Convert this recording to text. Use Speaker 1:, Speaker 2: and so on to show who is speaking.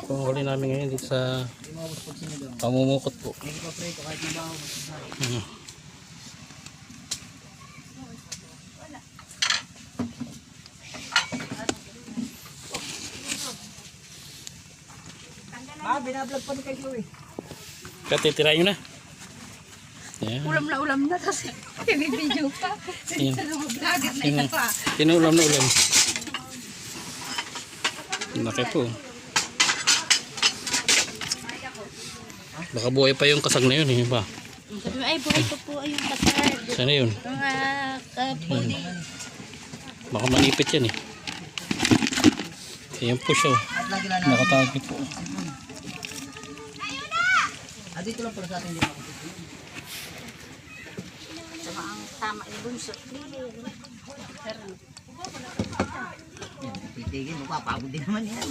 Speaker 1: Kung huli namin ngayon dito sa pamumukot po.
Speaker 2: Binablog pa ni kayo eh.
Speaker 1: Katitirahin nyo na. Yan.
Speaker 3: Ulam na kasi. Pinibidyo pa. Vlogger na ito pa.
Speaker 1: Inuulam na ulam. Laki po. Baka buhay pa yung kasag na yun eh. Ba?
Speaker 3: Ay, buhay pa po yung kasag.
Speaker 1: Sana yun?
Speaker 3: Mga kapuli.
Speaker 1: Baka manipit yan eh. Ayan po siya. Nakatagi po.
Speaker 2: Dito lang pala sa atin dito.
Speaker 3: Sama ang tama yung bunso.
Speaker 2: Pitigin mo, papagod din naman yan.